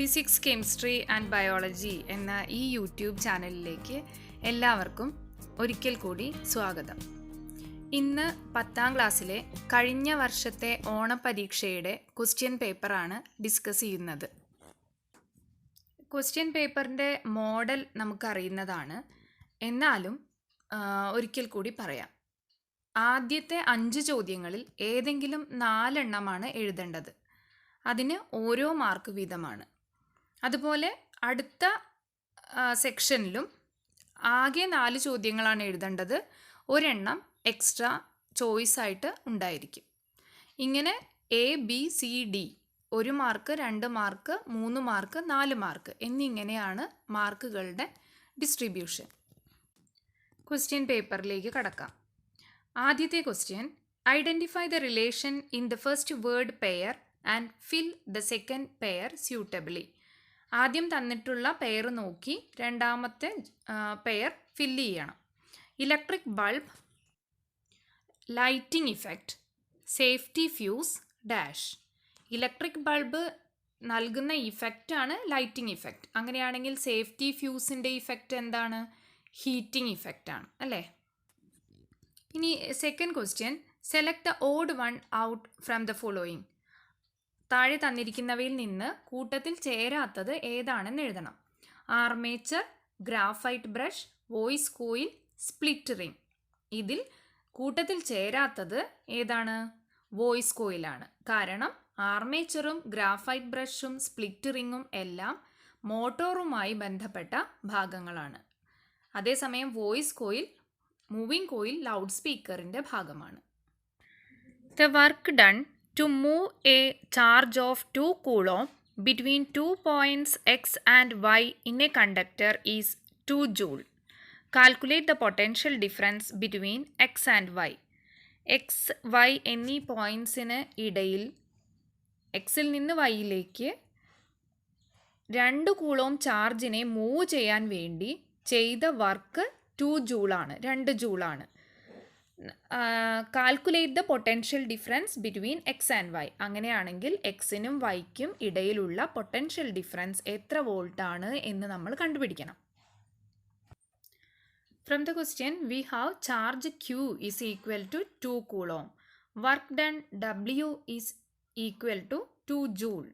Physics chemistry and biology എന്ന ഈ YouTube ചാനലിലേക്ക് എല്ലാവർക്കും ഒരിക്കൽ കൂടി സ്വാഗതം. ഇന്ന് 10ാം ക്ലാസ്സിലെ കഴിഞ്ഞ വർഷത്തെ ഓണപരീക്ഷയുടെ ക്വസ്റ്റ്യൻ പേപ്പറാണ് ഡിസ്കസ് ചെയ്യുന്നത്. ക്വസ്റ്റ്യൻ പേപ്പറിൻ്റെ മോഡൽ നമുക്കറിയുന്നതാണ്, എന്നാലും ഒരിക്കൽ കൂടി പറയാം. ആദ്യത്തെ 5 ചോദ്യങ്ങളിൽ ഏതെങ്കിലും 4 എണ്ണമാണ് എഴുതേണ്ടത്. അതിന് ഓരോ മാർക്ക് വീതമാണ്. അതുപോലെ അടുത്ത സെക്ഷനിലും ആകെ 4 ചോദ്യങ്ങളാണ് എഴുതേണ്ടത്. ഒരെണ്ണം എക്സ്ട്രാ ചോയ്സ് ആയിട്ട് ഉണ്ടായിരിക്കും. ഇങ്ങനെ A B C D 1 mark, 2 mark, 3 mark, 4 mark എന്നിങ്ങനെയാണ് മാർക്കുകളുടെ ഡിസ്ട്രിബ്യൂഷൻ. ക്വസ്റ്റ്യൻ പേപ്പറിലേക്ക് കടക്കാം. ആദ്യത്തെ question: identify the relation in the first word pair and fill the second pair suitably. ആദ്യം തന്നിട്ടുള്ള പെയർ നോക്കി രണ്ടാമത്തെ പെയർ ഫില്ല് ചെയ്യണം. Electric bulb, lighting effect, safety fuse dash. Electric bulb നൽകുന്ന ഇഫക്റ്റാണ് ലൈറ്റിംഗ് ഇഫക്റ്റ്. അങ്ങനെയാണെങ്കിൽ സേഫ്റ്റി ഫ്യൂസിൻ്റെ ഇഫക്റ്റ് എന്താണ്? ഹീറ്റിംഗ് ഇഫക്റ്റാണ് അല്ലേ? ഇനി second question: select the odd one out from the following. താഴെ തന്നിരിക്കുന്നവയിൽ നിന്ന് കൂട്ടത്തിൽ ചേരാത്തത് ഏതാണെന്ന് എഴുതണം. Armature, graphite brush, voice coil, split ring. ഇതിൽ കൂട്ടത്തിൽ ചേരാത്തത് ഏതാണ്? വോയിസ് കോയിലാണ്. കാരണം ആർമേച്ചറും ഗ്രാഫൈറ്റ് ബ്രഷും സ്പ്ലിറ്റ് റിങ്ങും എല്ലാം മോട്ടോറുമായി ബന്ധപ്പെട്ട ഭാഗങ്ങളാണ്. അതേസമയം voice coil, moving coil loud സ്പീക്കറിൻ്റെ ഭാഗമാണ്. The work done to move a charge of 2 coulomb between 2 points x and y in a conductor is 2 joule. Calculate the potential difference between x and y. x, y എന്നീ പോയിൻറ്റ്സിന് ഇടയിൽ എക്സിൽ നിന്ന് വൈയിലേക്ക് 2 coulomb ചാർജിനെ move ചെയ്യാൻ വേണ്ടി ചെയ്ത work 2 ജൂളാണ്, 2 ജൂളാണ്. Calculate the potential difference between X and Y. അങ്ങനെയാണെങ്കിൽ എക്സിനും വൈക്കും ഇടയിലുള്ള പൊട്ടൻഷ്യൽ ഡിഫറൻസ് എത്ര വോൾട്ടാണ് എന്ന് നമ്മൾ കണ്ടുപിടിക്കണം. From the question we have charge Q is equal to 2 coulomb. Work done W is equal to 2 joule.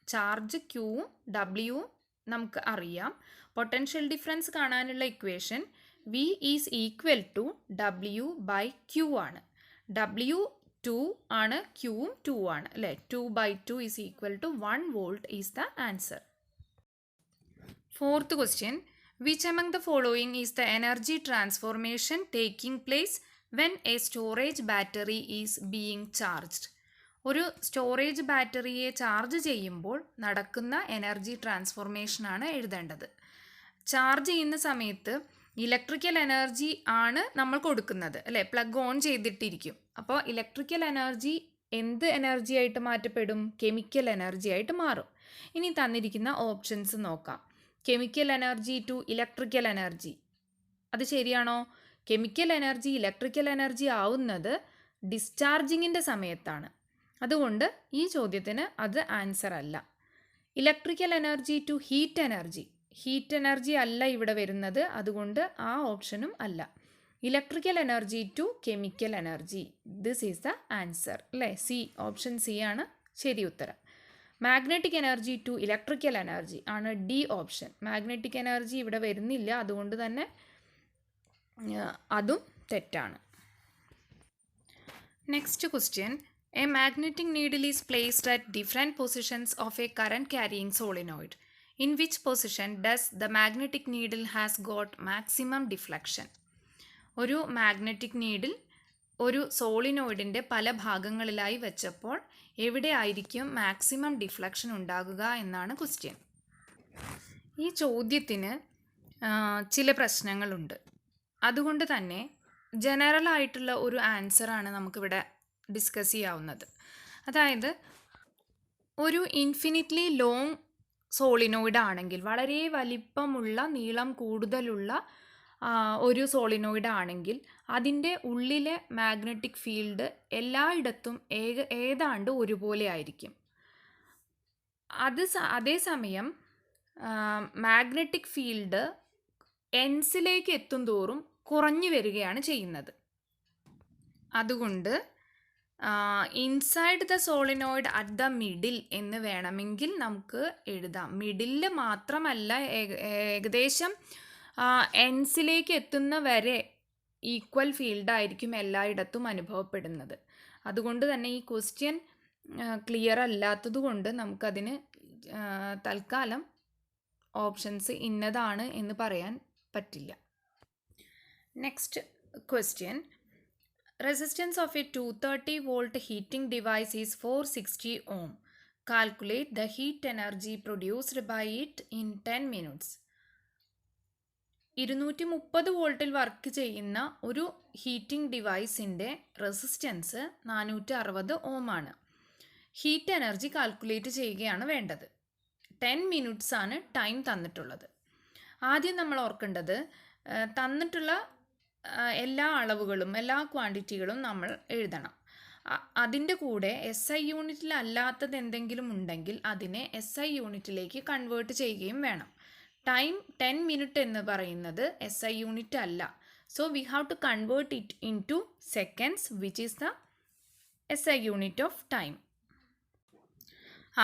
Charge Qവും Wവും നമുക്ക് അറിയാം. പൊട്ടൻഷ്യൽ ഡിഫറൻസ് കാണാനുള്ള equation V is equal to W by Q ആണ്. W 2 ആണ്, Qവും 2 ആണ് അല്ലേ? 2 by 2 is equal to 1 volt is the answer. Fourth question: which among the following is the energy transformation taking place when a storage battery is being charged. ഒരു storage ബാറ്ററിയെ charge ചെയ്യുമ്പോൾ നടക്കുന്ന energy ട്രാൻസ്ഫോർമേഷനാണ് എഴുതേണ്ടത്. Charge ചെയ്യുന്ന സമയത്ത് electrical energy ആണ് നമ്മൾ കൊടുക്കുന്നത് അല്ലേ? പ്ലഗ് ഓൺ ചെയ്തിട്ടിരിക്കും. അപ്പോൾ ഇലക്ട്രിക്കൽ എനർജി എന്ത് എനർജി ആയിട്ട് മാറ്റപ്പെടും? കെമിക്കൽ എനർജി ആയിട്ട് മാറും. ഇനി തന്നിരിക്കുന്ന ഓപ്ഷൻസ് നോക്കാം. Chemical energy to electrical energy, അത് ശരിയാണോ? കെമിക്കൽ എനർജി ഇലക്ട്രിക്കൽ എനർജി ആവുന്നത് ഡിസ്ചാർജിങ്ങിൻ്റെ സമയത്താണ്. അതുകൊണ്ട് ഈ ചോദ്യത്തിന് അത് ആൻസർ അല്ല. Electrical energy to heat energy, heat energy അല്ല ഇവിടെ വരുന്നത്, അതുകൊണ്ട് ആ ഓപ്ഷനും അല്ല. Electrical energy to chemical energy, this is the answer അല്ലേ? സി, ഓപ്ഷൻ സി ആണ് ശരി ഉത്തരം. Magnetic energy to electrical energy ആണ് ഡി ഓപ്ഷൻ. മാഗ്നറ്റിക് എനർജി ഇവിടെ വരുന്നില്ല, അതുകൊണ്ട് തന്നെ അതും തെറ്റാണ്. Next question: a magnetic needle is placed at different positions of a current carrying solenoid. In which position does the magnetic needle has got maximum deflection? ഒരു magnetic needle ഒരു സോളിനോയിഡിൻ്റെ പല ഭാഗങ്ങളിലായി വെച്ചപ്പോൾ എവിടെ ആയിരിക്കും മാക്സിമം ഡിഫ്ലക്ഷൻ ഉണ്ടാകുക എന്നാണ് ക്വസ്റ്റ്യൻ. ഈ ചോദ്യത്തിന് ചില പ്രശ്നങ്ങളുണ്ട്. അതുകൊണ്ട് തന്നെ ജനറൽ ആയിട്ടുള്ള ഒരു ആൻസറാണ് നമുക്കിവിടെ ഡിസ്കസ് ചെയ്യാവുന്നത്. അതായത് ഒരു ഇൻഫിനിറ്റ്ലി ലോങ് സോളിനോയിഡ് ആണെങ്കിൽ, വളരെ വലിപ്പമുള്ള നീളം കൂടുതലുള്ള ഒരു സോളിനോയിഡ് ആണെങ്കിൽ അതിൻ്റെ ഉള്ളിലെ മാഗ്നറ്റിക് ഫീൽഡ് എല്ലായിടത്തും ഏതാണ്ട് ഒരുപോലെ ആയിരിക്കും. അതേസമയം മാഗ്നറ്റിക് ഫീൽഡ് എൻസിലേക്ക് എത്തും തോറും കുറഞ്ഞു വരികയാണ് ചെയ്യുന്നത്. അതുകൊണ്ട് inside the solenoid at the middle എന്ന് വേണമെങ്കിൽ നമുക്ക് എഴുതാം. മിഡിൽ മാത്രമല്ല, ഏകദേശം എൻസിലേക്ക് എത്തുന്ന വരെ ഈക്വൽ ഫീൽഡായിരിക്കും എല്ലായിടത്തും അനുഭവപ്പെടുന്നത്. അതുകൊണ്ട് തന്നെ ഈ ക്വസ്റ്റ്യൻ ക്ലിയർ അല്ലാത്തത് കൊണ്ട് നമുക്കതിന് തൽക്കാലം ഓപ്ഷൻസ് ഇന്നതാണ് എന്ന് പറയാൻ പറ്റില്ല. Next question. Resistance of a 230 volt heating device is 460 ohm. Calculate the heat energy produced by it in 10 minutes. 230 വോൾട്ടിൽ വർക്ക് ചെയ്യുന്ന ഒരു ഹീറ്റിംഗ് ഡിവൈസിൻ്റെ റെസിസ്റ്റൻസ് 460 ഓം ആണ്. ഹീറ്റ് എനർജി കാൽക്കുലേറ്റ് ചെയ്യുകയാണ് വേണ്ടത്. 10 മിനിറ്റ്സ് ആണ് ടൈം തന്നിട്ടുള്ളത്. ആദ്യം നമ്മൾ ഓർക്കേണ്ടത് തന്നിട്ടുള്ള എല്ലാ അളവുകളും എല്ലാ ക്വാണ്ടിറ്റികളും നമ്മൾ എഴുതണം. അതിൻ്റെ കൂടെ SI യൂണിറ്റിലല്ലാത്തത് എന്തെങ്കിലും ഉണ്ടെങ്കിൽ അതിനെ SI യൂണിറ്റിലേക്ക് കൺവേർട്ട് ചെയ്യുകയും വേണം. ടൈം 10 മിനിറ്റ് എന്ന് പറയുന്നത് SI യൂണിറ്റ് അല്ല. So we have to convert it into seconds which is the SI unit of time.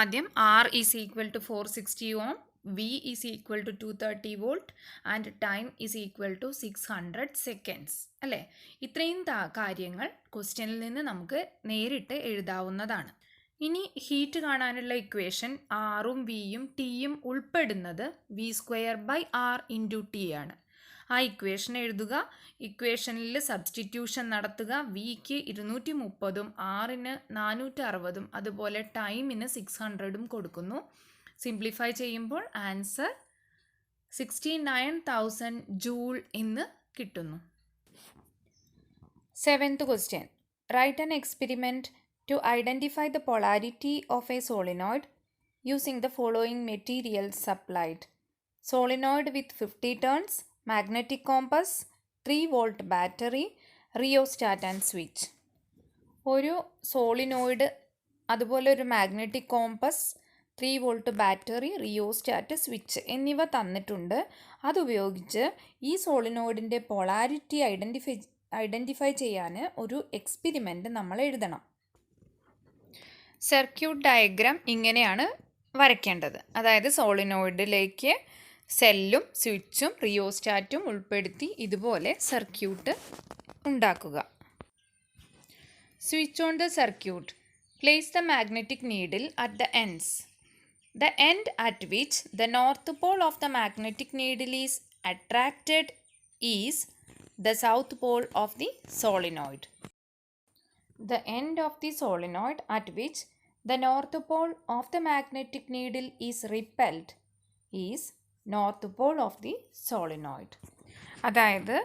ആദ്യം R is equal to 460 ohm, V is equal to 230 volt and time is equal to 600 seconds. അല്ലേ? ഇത്രയും കാര്യങ്ങൾ ക്വസ്റ്റ്യനിൽ നിന്ന് നമുക്ക് നേരിട്ട് എഴുതാവുന്നതാണ്. ഇനി ഹീറ്റ് കാണാനുള്ള ഇക്വേഷൻ ആറും വിയും ടിയും ഉൾപ്പെടുന്നത് V²/R × T ആണ്. ആ ഇക്വേഷൻ എഴുതുക. ഇക്വേഷനിൽ സബ്സ്റ്റിറ്റ്യൂഷൻ നടത്തുക. വിക്ക് 230ഉം ആറിന് 460ഉം അതുപോലെ ടൈമിന് 600ഉം കൊടുക്കുന്നു. സിംപ്ലിഫൈ ചെയ്യുമ്പോൾ ആൻസർ 69,000 ജൂൾ എന്ന് കിട്ടുന്നു. 7th question. Write an experiment to identify the polarity of a solenoid using the following materials supplied. Solenoid with 50 turns, magnetic compass, 3 volt battery, rheostat and switch. ഒരു solenoid, അതുപോലെ ഒരു magnetic compass, 3 volt battery, rheostat, switch എന്നിവ തന്നിട്ടുണ്ട്. അതുപയോഗിച്ച് ഈ സോളിനോയിഡിൻ്റെ polarity identify ചെയ്യാൻ ഒരു experiment നമ്മൾ എഴുതണം. സർക്യൂട്ട് ഡയഗ്രാം ഇങ്ങനെയാണ് വരയ്ക്കേണ്ടത്. അതായത് സോളിനോയിഡിലേക്ക് സെല്ലും സ്വിച്ചും റിയോസ്റ്റാറ്റും ഉൾപ്പെടുത്തി ഇതുപോലെ സർക്യൂട്ട് ഉണ്ടാക്കുക. Switch on the circuit. Place the magnetic needle at the ends. The end at which the north pole of the magnetic needle is attracted is the south pole of the solenoid. The end of the solenoid at which the north pole of the magnetic needle is repelled is north pole of the solenoid. അതായത്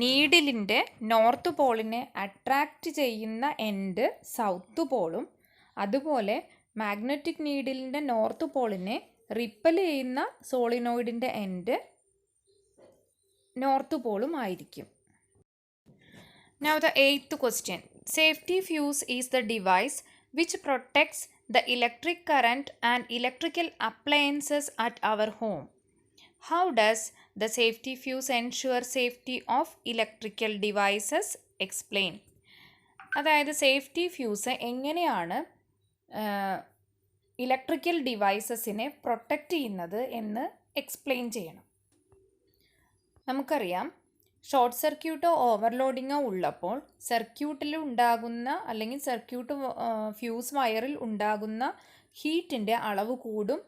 നീഡിലിൻ്റെ north പോളിനെ attract ചെയ്യുന്ന end south പോളും അതുപോലെ magnetic നീഡിലിൻ്റെ north പോളിനെ ripple ചെയ്യുന്ന സോളിനോയിഡിൻ്റെ end north പോളും ആയിരിക്കും. Now the 8th question. Safety fuse is the device which protects the electric current and electrical appliances at our home. How does the safety fuse ensure safety of electrical devices? Explain. അതായത് safety fuse എങ്ങനെയാണ് electrical ഡിവൈസസിനെ protect ചെയ്യുന്നത് എന്ന് explain ചെയ്യണം. നമുക്കറിയാം, short സർക്യൂട്ടോ ഓവർലോഡിങ്ങോ ഉള്ളപ്പോൾ സർക്യൂട്ടിൽ ഉണ്ടാകുന്ന അല്ലെങ്കിൽ സർക്യൂട്ട് ഫ്യൂസ് വയറിൽ ഉണ്ടാകുന്ന ഹീറ്റിൻ്റെ അളവ് കൂടും.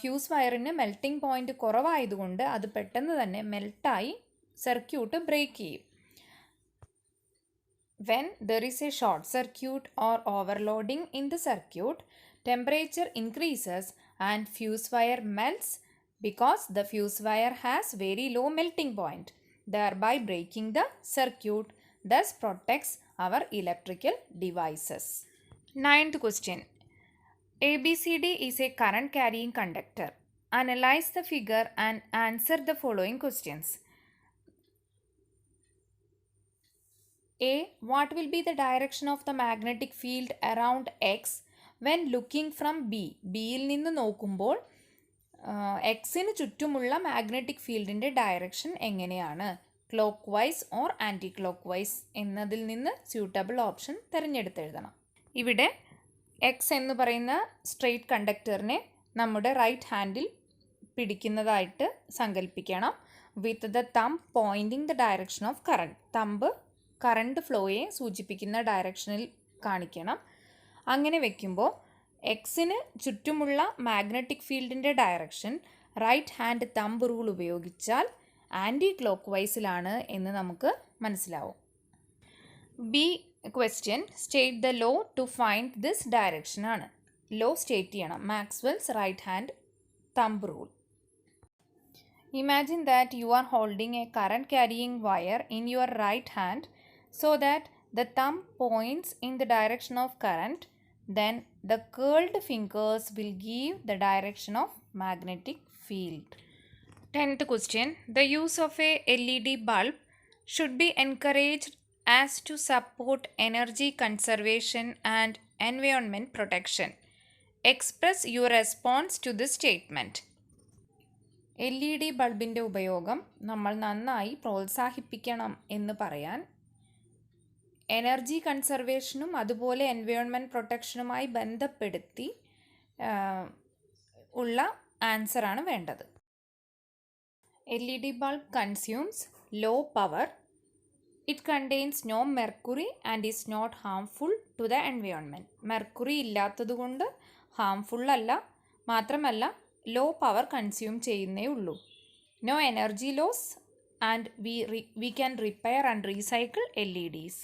ഫ്യൂസ് വയറിന് മെൽറ്റിംഗ് പോയിൻ്റ് കുറവായതുകൊണ്ട് അത് പെട്ടെന്ന് തന്നെ മെൽട്ടായി സർക്യൂട്ട് ബ്രേക്ക് ചെയ്യും. When there is a short circuit or overloading in the circuit, temperature increases and fuse wire melts because the fuse wire has very low melting point, thereby breaking the circuit, thus protects our electrical devices. 9th question. ABCD is a current carrying conductor. Analyze the figure and answer the following questions. A. What will be the direction of the magnetic field around X when looking from ബിയിൽ നിന്ന് നോക്കുമ്പോൾ എക്സിന് ചുറ്റുമുള്ള magnetic ഫീൽഡിൻ്റെ direction എങ്ങനെയാണ്? Clockwise or anticlockwise നിന്ന് suitable option തിരഞ്ഞെടുത്തെഴുതണം. ഇവിടെ X എന്ന് പറയുന്ന സ്ട്രെയിറ്റ് കണ്ടക്ടറിനെ നമ്മുടെ റൈറ്റ് ഹാൻഡിൽ പിടിക്കുന്നതായിട്ട് സങ്കല്പിക്കണം. With the thumb pointing the direction of current. Thumb current ഫ്ലോയെ സൂചിപ്പിക്കുന്ന ഡയറക്ഷനിൽ കാണിക്കണം. അങ്ങനെ വയ്ക്കുമ്പോൾ എക്സിന് ചുറ്റുമുള്ള മാഗ്നറ്റിക് ഫീൽഡിൻ്റെ direction right hand thumb rule ഉപയോഗിച്ചാൽ ആൻറ്റി ക്ലോക്ക് വൈസിലാണ് എന്ന് നമുക്ക് മനസ്സിലാവും. B question state the law to find this direction ആണ്. ലോ സ്റ്റേറ്റ് ചെയ്യണം. Maxwell's right hand thumb rule. Imagine that you are holding a current carrying wire in your right hand so that the thumb points in the direction of current. Then the curled fingers will give the direction of magnetic field. 10th question. The use of a LED bulb should be encouraged as to support energy conservation and environment protection. Express your response to this statement. LED ബൾബിൻ്റെ ഉപയോഗം നമ്മൾ നന്നായി പ്രോത്സാഹിപ്പിക്കണം എന്ന് പറയാൻ energy കൺസർവേഷനും അതുപോലെ environment പ്രൊട്ടക്ഷനുമായി ബന്ധപ്പെടുത്തി ഉള്ള ആൻസറാണ് വേണ്ടത്. LED bulb consumes low power. It contains no mercury and is not harmful to the environment. Mercury ഇല്ലാത്തതുകൊണ്ട് ഹാംഫുൾ അല്ല, മാത്രമല്ല ലോ പവർ കൺസ്യൂം ചെയ്യുന്നേ ഉള്ളൂ. No energy loss and we can repair and recycle LEDs.